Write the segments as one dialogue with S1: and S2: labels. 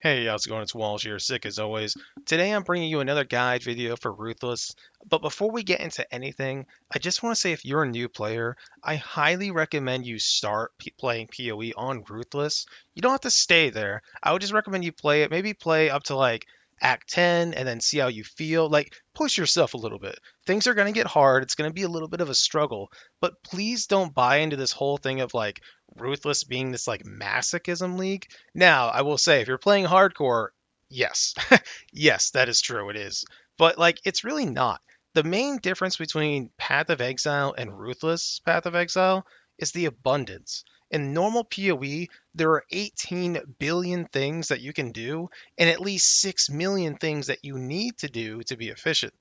S1: Hey, how's it going? It's Walsh here, sick as always. Today I'm bringing you another guide video for Ruthless. But before we get into anything, I just want to say if you're a new player, I highly recommend you start playing PoE on Ruthless. You don't have to stay there. I would just recommend you play it, maybe play up to like Act 10 and then see how you feel. Like, push yourself a little bit. Things are going to get hard. It's going to be a little bit of a struggle. But please don't buy into this whole thing of like Ruthless being this like masochism league. Now, I will say, if you're playing hardcore, yes, yes, that is true. It is. But, like, it's really not. The main difference between Path of Exile and Ruthless Path of Exile is the abundance. In normal PoE, there are 18 billion things that you can do, and at least 6 million things that you need to do to be efficient.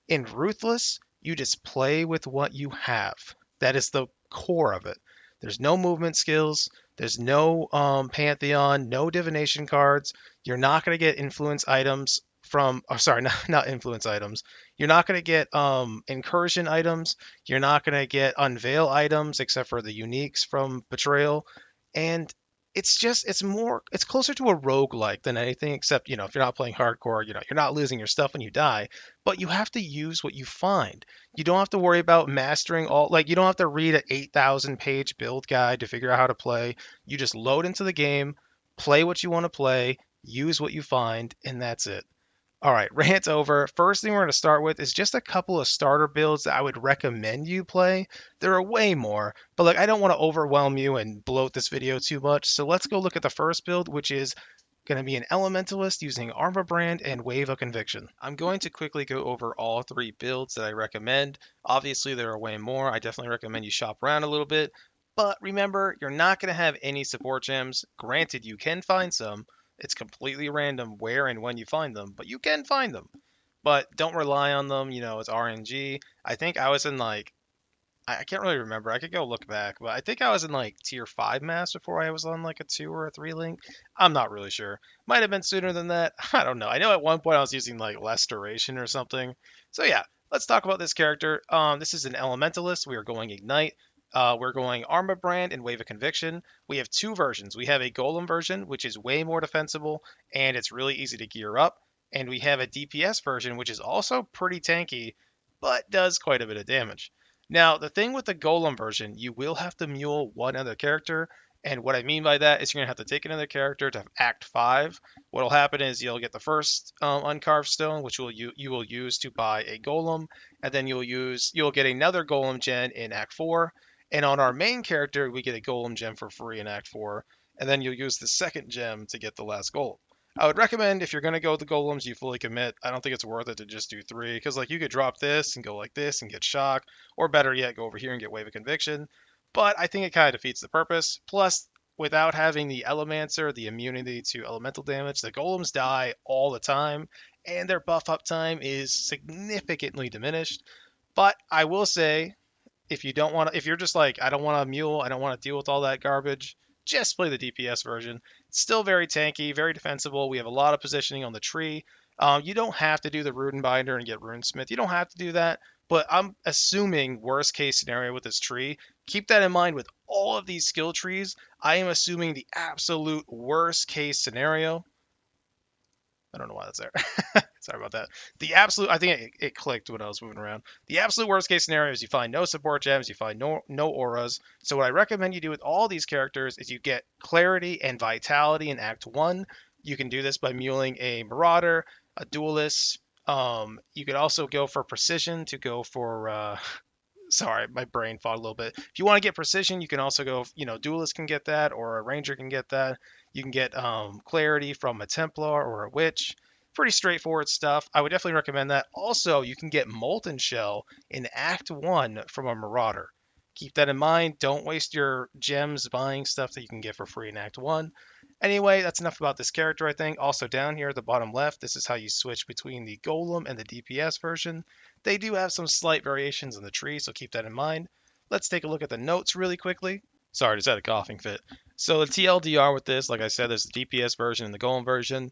S1: In Ruthless, you just play with what you have. That is the core of it. There's no movement skills. There's no Pantheon, no divination cards. You're not going to get influence items from, oh, sorry, not influence items. You're not going to get incursion items. You're not going to get unveil items except for the uniques from Betrayal. And it's closer to a roguelike than anything, except, if you're not playing hardcore, you're not losing your stuff when you die, but you have to use what you find. You don't have to worry about mastering all, like, you don't have to read an 8,000 page build guide to figure out how to play. You just load into the game, play what you want to play, use what you find, and that's it. All right, rant over. First thing we're going to start with is just a couple of starter builds that I would recommend you play. There are way more, but like I don't want to overwhelm you and bloat this video too much. So let's go look at the first build, which is going to be an elementalist using arma brand and wave of conviction. I'm going to quickly go over all three builds that I recommend. Obviously, there are way more. I definitely recommend you shop around a little bit. But remember, you're not going to have any support gems. Granted, you can find some. It's completely random where and when you find them, but you can find them. But don't rely on them. It's RNG. I think I was in like I can't really remember. I could go look back, but I think I was in like tier 5 mass before I was on like a 2 or a 3 link. I'm not really sure. Might have been sooner than that. I don't know. I know at one point I was using like less duration or something. So yeah, let's talk about this character. This is an elementalist. We are going ignite. We're going armor brand and wave of conviction. We have two versions. We have a golem version, which is way more defensible and it's really easy to gear up. And we have a DPS version, which is also pretty tanky, but does quite a bit of damage. Now, the thing with the Golem version, you will have to mule one other character. And what I mean by that is you're going to have to take another character to Act 5. What will happen is you'll get the first uncarved stone, which you will use to buy a Golem. And then you'll get another Golem gen in Act 4. And on our main character, we get a Golem gem for free in Act 4. And then you'll use the second gem to get the last Golem. I would recommend if you're going to go with the golems, you fully commit. I don't think it's worth it to just do three because like you could drop this and go like this and get shock, or better yet, go over here and get wave of conviction. But I think it kind of defeats the purpose. Plus, without having the Elemancer, the immunity to elemental damage, the golems die all the time, and their buff up time is significantly diminished. But I will say, if you're just like, I don't want a mule, I don't want to deal with all that garbage, just play the DPS version. It's still very tanky, very defensible. We have a lot of positioning on the tree. You don't have to do the Rune Binder and get Runesmith. You don't have to do that. But I'm assuming worst case scenario with this tree. Keep that in mind with all of these skill trees. I am assuming the absolute worst case scenario. I don't know why that's there. Sorry about that. I think it clicked when I was moving around. The absolute worst case scenario is you find no support gems, you find no auras. So what I recommend you do with all these characters is you get clarity and vitality in Act 1. You can do this by muling a marauder, a duelist. You could also go for precision to go for sorry, my brain fogged a little bit. If you want to get precision, you can also go, duelist can get that, or a ranger can get that. You can get clarity from a Templar or a witch. Pretty straightforward stuff. I would definitely recommend that. Also, you can get Molten Shell in Act 1 from a Marauder. Keep that in mind. Don't waste your gems buying stuff that you can get for free in Act 1. Anyway, that's enough about this character, I think. Also, down here at the bottom left, this is how you switch between the Golem and the DPS version. They do have some slight variations in the tree, so keep that in mind. Let's take a look at the notes really quickly. Sorry, just had a coughing fit. So the TLDR with this, like I said, there's the DPS version and the Golem version.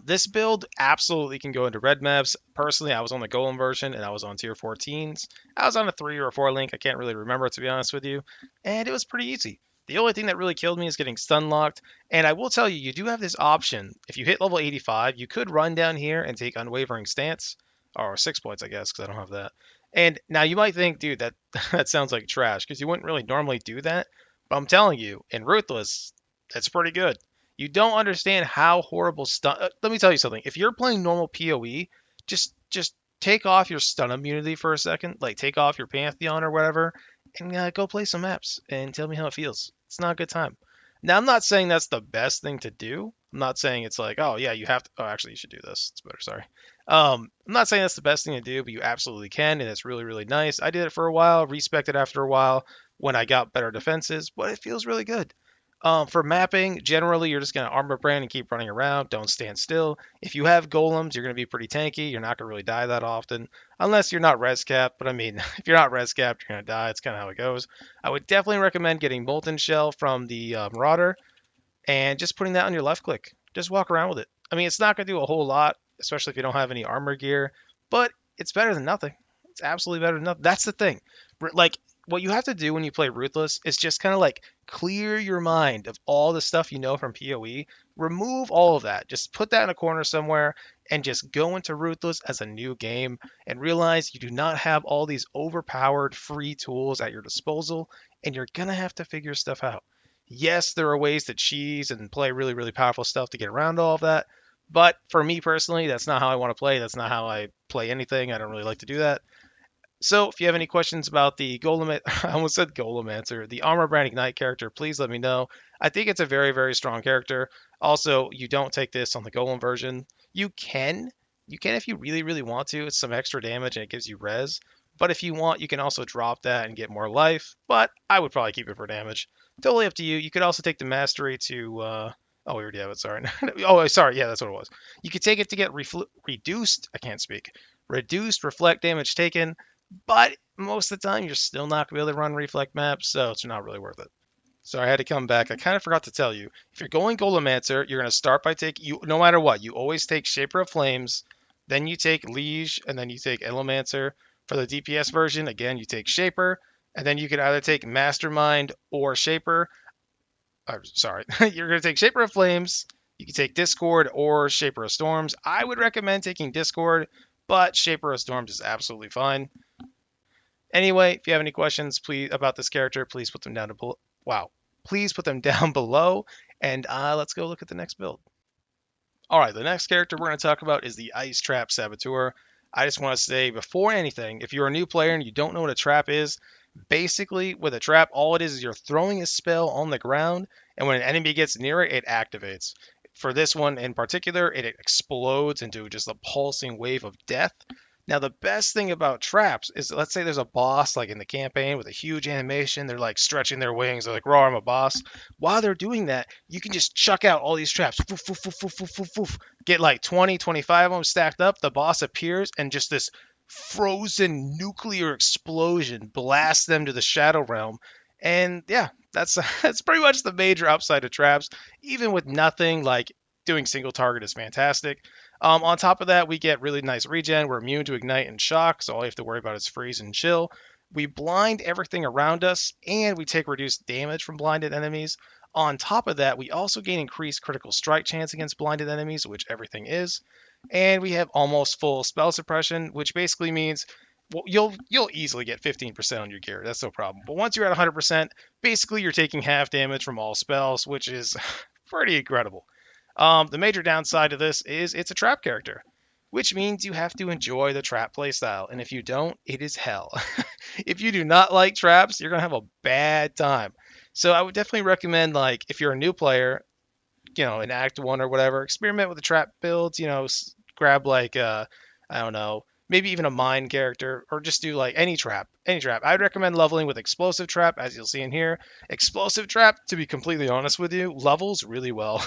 S1: This build absolutely can go into red maps. Personally, I was on the Golem version and I was on tier 14s. I was on a 3 or a 4 link. I can't really remember, to be honest with you. And it was pretty easy. The only thing that really killed me is getting stun locked. And I will tell you, you do have this option. If you hit level 85, you could run down here and take Unwavering Stance, or 6 points, I guess, because I don't have that. And now you might think, dude, that that sounds like trash, because you wouldn't really normally do that. But I'm telling you, in Ruthless, that's pretty good. You don't understand how horrible stun. Let me tell you something. If you're playing normal PoE, just take off your stun immunity for a second, like take off your Pantheon or whatever, and go play some maps and tell me how it feels. It's not a good time. Now, I'm not saying that's the best thing to do. I'm not saying it's like, oh yeah, you have to. Oh, actually, you should do this. It's better. Sorry. I'm not saying that's the best thing to do, but you absolutely can, and it's really, really nice. I did it for a while, respected after a while when I got better defenses, but it feels really good. For mapping, generally you're just going to armor brand and keep running around. Don't stand still. If you have golems, you're going to be pretty tanky. You're not going to really die that often, unless you're not res capped. But I mean, if you're not res capped, you're going to die. It's kind of how it goes. I would definitely recommend getting Molten Shell from the Marauder and just putting that on your left click. Just walk around with it. I mean, it's not going to do a whole lot, especially if you don't have any armor gear, but it's better than nothing. It's absolutely better than nothing. That's the thing. Like, what you have to do when you play Ruthless is just kind of like clear your mind of all the stuff you know from PoE. Remove all of that. Just put that in a corner somewhere and just go into Ruthless as a new game and realize you do not have all these overpowered free tools at your disposal, and you're going to have to figure stuff out. Yes, there are ways to cheese and play really, really powerful stuff to get around all of that. But for me personally, that's not how I want to play. That's not how I play anything. I don't really like to do that. So if you have any questions about the Golem, I almost said Golemancr, the Armor Brand Ignite character, please let me know. I think it's a very, very strong character. Also, you don't take this on the Golem version. You can if you really, really want to. It's some extra damage and it gives you res. But if you want, you can also drop that and get more life. But I would probably keep it for damage. Totally up to you. You could also take the Mastery to. Oh, we already have it. Sorry. Oh, sorry. Yeah, that's what it was. You could take it to get reduced. I can't speak. Reduced reflect damage taken, but most of the time you're still not going to be able to run reflect maps, so it's not really worth it. So I had to come back. I kind of forgot to tell you. If you're going Golemancr, you're going to start by taking, you no matter what, you always take Shaper of Flames, then you take Liege, and then you take Elementalist. For the DPS version, again, you take Shaper, and then you can either take Mastermind or Shaper. Sorry, you're going to take Shaper of Flames, you can take Discord or Shaper of Storms. I would recommend taking Discord, but Shaper of Storms is absolutely fine. Anyway, if you have any questions please about this character, please put them down below. Wow. Please put them down below, and let's go look at the next build. All right, the next character we're going to talk about is the Ice Trap Saboteur. I just want to say before anything, if you're a new player and you don't know what a trap is, basically with a trap, all it is you're throwing a spell on the ground, and when an enemy gets near it, it activates. For this one in particular, it explodes into just a pulsing wave of death. Now, the best thing about traps is, let's say there's a boss like in the campaign with a huge animation. They're like stretching their wings. They're like, "Roar, I'm a boss." While they're doing that, you can just chuck out all these traps. Foof, foof, foof, foof, foof, foof, foof. Get like 20, 25 of them stacked up. The boss appears and just this frozen nuclear explosion blasts them to the Shadow Realm. And yeah, that's pretty much the major upside of traps. Even with nothing, like doing single target is fantastic. On top of that, we get really nice regen. We're immune to ignite and shock, so all you have to worry about is freeze and chill. We blind everything around us, and we take reduced damage from blinded enemies. On top of that, we also gain increased critical strike chance against blinded enemies, which everything is. And we have almost full spell suppression, which basically means well, you'll easily get 15% on your gear. That's no problem. But once you're at 100%, basically you're taking half damage from all spells, which is pretty incredible. The major downside of this is it's a trap character, which means you have to enjoy the trap playstyle. And if you don't, it is hell. If you do not like traps, you're going to have a bad time. So I would definitely recommend, like, if you're a new player, in Act 1 or whatever, experiment with the trap builds, grab, like, I don't know, maybe even a mine character, or just do like any trap. I'd recommend leveling with explosive trap, as you'll see in here. Explosive trap, to be completely honest with you, levels really well.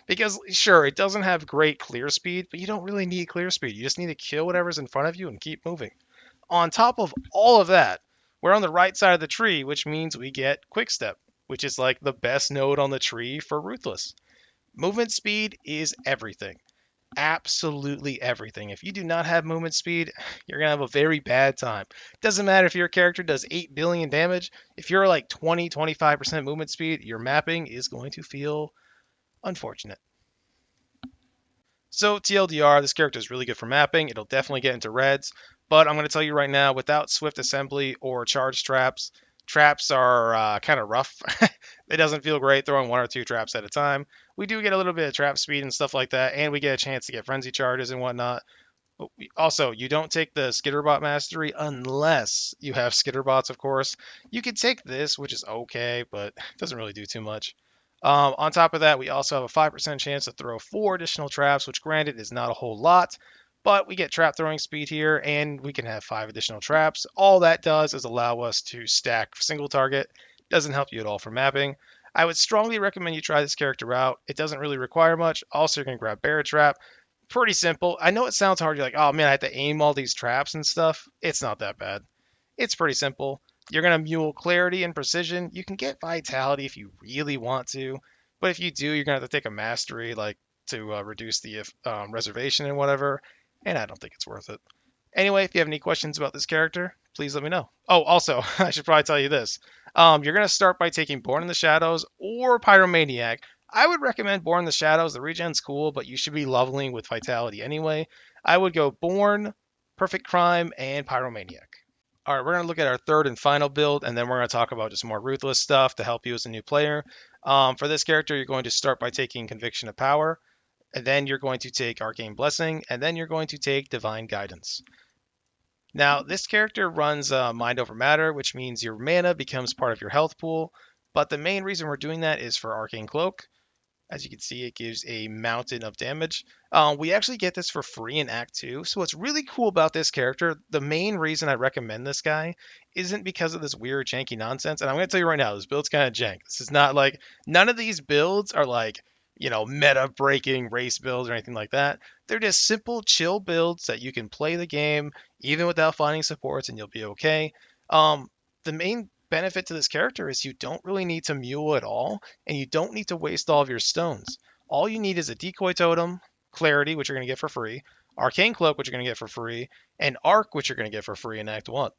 S1: Because sure, it doesn't have great clear speed, but you don't really need clear speed. You just need to kill whatever's in front of you and keep moving. On top of all of that, we're on the right side of the tree, which means we get quick step, which is like the best node on the tree for Ruthless. Movement speed is everything. absolutely everything. If you do not have movement speed, you're going to have a very bad time. Doesn't matter if your character does 8 billion damage, if you're like 20-25% movement speed, your mapping is going to feel unfortunate. So TLDR, this character is really good for mapping. It'll definitely get into reds, but I'm going to tell you right now, without swift assembly or charge traps, traps are kind of rough. It doesn't feel great throwing 1 or 2 traps at a time. We do get a little bit of trap speed and stuff like that, and we get a chance to get frenzy charges and whatnot. But also, you don't take the Skitterbot mastery unless you have Skitterbots, of course. You can take this, which is okay, but it doesn't really do too much. On top of that, we also have a 5% chance to throw 4 additional traps, which granted is not a whole lot, but we get trap throwing speed here, and we can have 5 additional traps. All that does is allow us to stack single target. Doesn't help you at all for mapping. I would strongly recommend you try this character out. It doesn't really require much. Also, you're going to grab Bear Trap. Pretty simple. I know it sounds hard. You're like, oh man, I have to aim all these traps and stuff. It's not that bad. It's pretty simple. You're going to mule clarity and precision. You can get vitality if you really want to, but if you do, you're going to have to take a mastery like to reduce the reservation and whatever, and I don't think it's worth it. Anyway, if you have any questions about this character, please let me know. Oh, also, I should probably tell you this. You're going to start by taking Born in the Shadows or Pyromaniac. I would recommend Born in the Shadows. The regen's cool, but you should be leveling with Vitality anyway. I would go Born, Perfect Crime, and Pyromaniac. All right, we're going to look at our third and final build, and then we're going to talk about just more ruthless stuff to help you as a new player. For this character, you're going to start by taking Conviction of Power, and then you're going to take Arcane Blessing, and then you're going to take Divine Guidance. Now, this character runs Mind Over Matter, which means your mana becomes part of your health pool, but the main reason we're doing that is for Arcane Cloak. As you can see, it gives a mountain of damage. We actually get this for free in Act 2. So what's really cool about this character, the main reason I recommend this guy isn't because of this weird janky nonsense. And I'm going to tell you right now, this build's kind of jank. This is not like, none of these builds are like, meta breaking race builds or anything like that. They're just simple, chill builds that you can play the game even without finding supports and you'll be okay. The main benefit to this character is you don't really need to mule at all, and you don't need to waste all of your stones. All you need is a decoy totem, clarity, which you're going to get for free, arcane cloak, which you're going to get for free, and arc, which you're going to get for free in Act 1.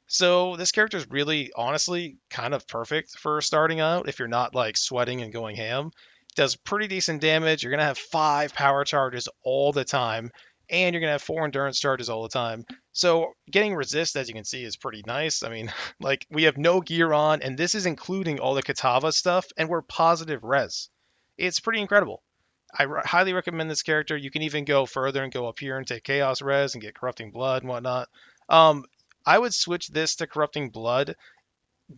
S1: So this character is really, honestly, kind of perfect for starting out if you're not like sweating and going ham. Does pretty decent damage. You're going to have 5 power charges all the time, and you're going to have 4 endurance charges all the time. So getting resist, as you can see, is pretty nice. I mean, like, we have no gear on, and this is including all the Katava stuff, and we're positive res. It's pretty incredible. I highly recommend this character. You can even go further and go up here and take Chaos Res and get Corrupting Blood and whatnot. Um, I would switch this to Corrupting Blood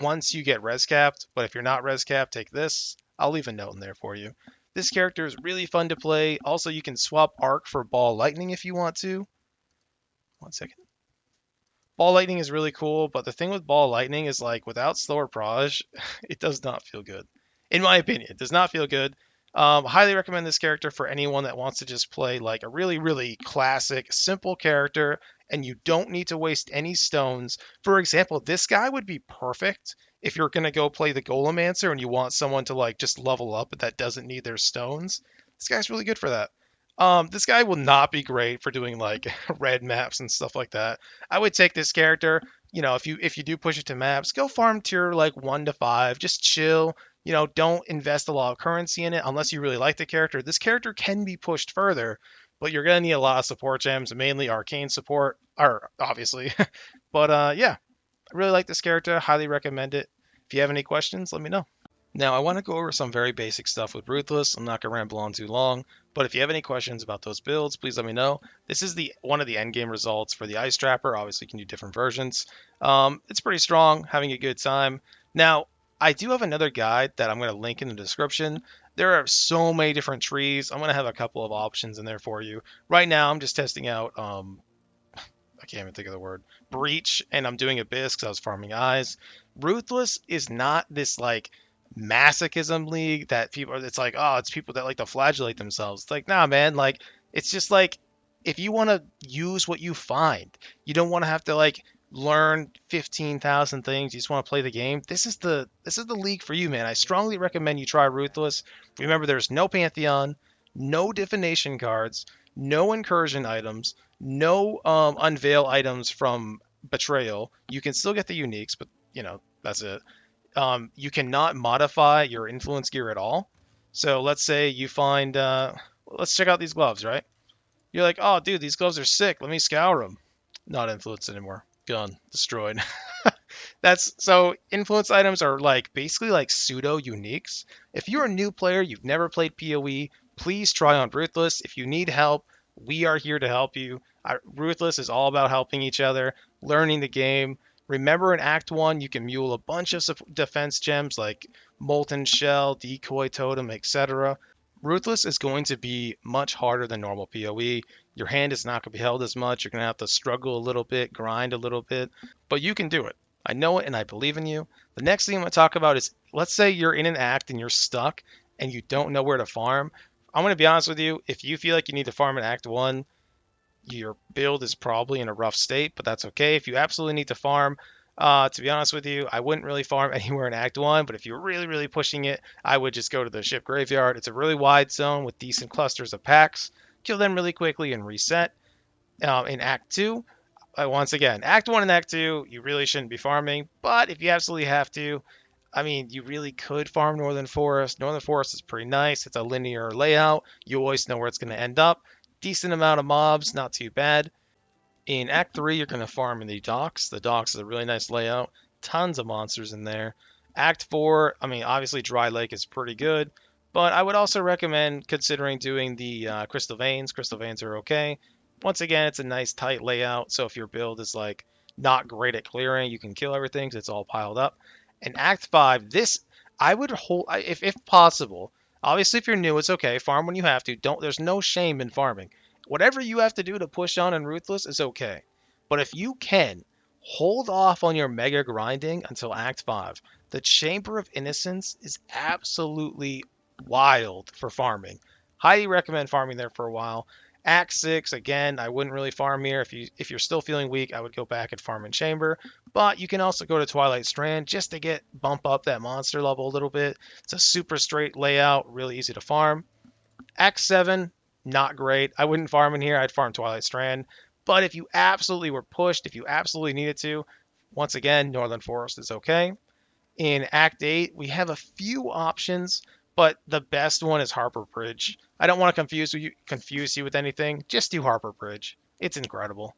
S1: once you get res capped, but if you're not res capped, take this. I'll leave a note in there for you. This character is really fun to play. Also, you can swap Arc for Ball Lightning if you want to. 1 second. Ball Lightning is really cool, but the thing with Ball Lightning is like without slower proj, it does not feel good. In my opinion, it does not feel good. Highly recommend this character for anyone that wants to just play like a really, really classic, simple character, and you don't need to waste any stones. For example, this guy would be perfect if you're going to go play the Golemancer and you want someone to like just level up that doesn't need their stones. This guy's really good for that. This guy will not be great for doing like red maps and stuff like that. I would take this character, if you do push it to maps, go farm tier like 1 to 5, just chill. Don't invest a lot of currency in it unless you really like the character. This character can be pushed further, but you're gonna need a lot of support gems, mainly arcane support, or obviously. But yeah, I really like this character. Highly recommend it. If you have any questions, let me know. Now, I want to go over some very basic stuff with Ruthless. I'm not going to ramble on too long, but if you have any questions about those builds, please let me know. This is one of the endgame results for the Ice Trapper. Obviously, you can do different versions. It's pretty strong, having a good time. Now, I do have another guide that I'm going to link in the description. There are so many different trees. I'm going to have a couple of options in there for you. Right now, I'm just testing out, I can't even think of the word, Breach, and I'm doing Abyss because I was farming Eyes. Ruthless is not this, like, masochism league that people, it's like, oh, it's people that like to flagellate themselves. It's like, nah, man, like, it's just like, if you want to use what you find, you don't want to have to like learn 15,000 things, you just want to play the game. This is the league for you, man. I strongly recommend you try Ruthless. Remember, there's no Pantheon, no divination cards, no incursion items, no unveil items from betrayal. You can still get the uniques, but that's it. You cannot modify your influence gear at all. So let's say you find, let's check out these gloves, right? You're like, oh, dude, these gloves are sick. Let me scour them. Not influence anymore. Gone. Destroyed. That's so influence items are like basically like pseudo uniques. If you're a new player, you've never played PoE, please try on Ruthless. If you need help, we are here to help you. Ruthless is all about helping each other, learning the game. Remember in Act 1, you can mule a bunch of defense gems like Molten Shell, Decoy Totem, etc. Ruthless is going to be much harder than normal PoE. Your hand is not going to be held as much. You're going to have to struggle a little bit, grind a little bit, but you can do it. I know it and I believe in you. The next thing I'm going to talk about is, let's say you're in an act and you're stuck and you don't know where to farm. I'm going to be honest with you. If you feel like you need to farm in Act 1, your build is probably in a rough state, but that's okay. If you absolutely need to farm, to be honest with you, I wouldn't really farm anywhere in Act 1, but if you're really, really pushing it, I would just go to the ship graveyard. It's a really wide zone with decent clusters of packs. Kill them really quickly and reset. In Act 2, once again, Act 1 and Act 2, you really shouldn't be farming, but if you absolutely have to, I mean, you really could farm Northern Forest. Northern Forest is pretty nice. It's a linear layout. You always know where it's going to end up. Decent amount of mobs, not too bad. In Act 3, you're going to farm in the docks. The docks is a really nice layout. Tons of monsters in there. Act 4, I mean, obviously Dry Lake is pretty good, but I would also recommend considering doing the Crystal Veins. Crystal Veins are okay. Once again, it's a nice tight layout, so if your build is like not great at clearing, you can kill everything because it's all piled up. In Act 5, this I would hold if possible. Obviously, if you're new, it's okay. Farm when you have to. Don't. There's no shame in farming. Whatever you have to do to push on and Ruthless is okay. But if you can, hold off on your mega grinding until Act 5. The Chamber of Innocence is absolutely wild for farming. Highly recommend farming there for a while. Act 6, again, I wouldn't really farm here. If you're still feeling weak, I would go back and farm in Chamber. But you can also go to Twilight Strand just to bump up that monster level a little bit. It's a super straight layout, really easy to farm. Act 7, not great. I wouldn't farm in here. I'd farm Twilight Strand. But if you absolutely were pushed, if you absolutely needed to, once again, Northern Forest is okay. In Act 8, we have a few options, but the best one is Harper Bridge. I don't want to confuse you with anything. Just do Harper Bridge. It's incredible.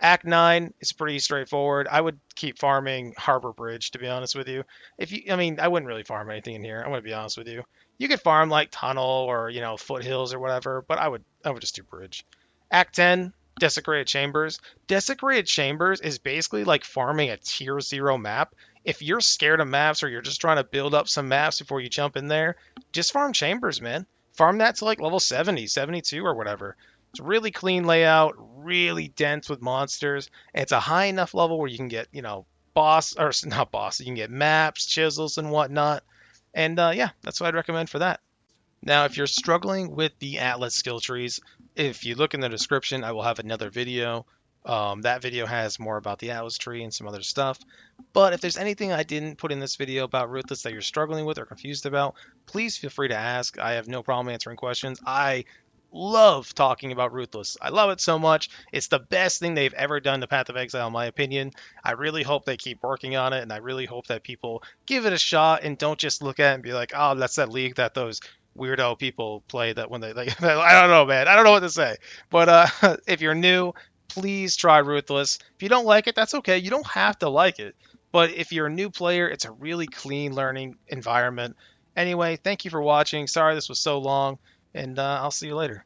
S1: Act 9 is pretty straightforward. I would keep farming Harbor Bridge, to be honest with you. I mean, I wouldn't really farm anything in here. I'm going to be honest with you. You could farm like Tunnel or, Foothills or whatever, but I would just do Bridge. Act 10, Desecrated Chambers. Desecrated Chambers is basically like farming a tier 0 map. If you're scared of maps or you're just trying to build up some maps before you jump in there, just farm Chambers, man. Farm that to like level 70, 72 or whatever. It's a really clean layout, really dense with monsters. And it's a high enough level where you can get, boss, or not boss, you can get maps, chisels, and whatnot. And yeah, that's what I'd recommend for that. Now, if you're struggling with the Atlas skill trees, if you look in the description, I will have another video. That video has more about the Atlas tree and some other stuff. But if there's anything I didn't put in this video about Ruthless that you're struggling with or confused about, please feel free to ask. I have no problem answering questions. I love talking about Ruthless. I love it so much. It's the best thing they've ever done to Path of Exile, in my opinion. I really hope they keep working on it, and I really hope that people give it a shot and don't just look at it and be like, oh, that's that league that those weirdo people play that when they like I don't know, man. I don't know what to say. But if you're new, please try Ruthless. If you don't like it, that's okay. You don't have to like it. But if you're a new player, it's a really clean learning environment. Anyway, thank you for watching. Sorry this was so long, and I'll see you later.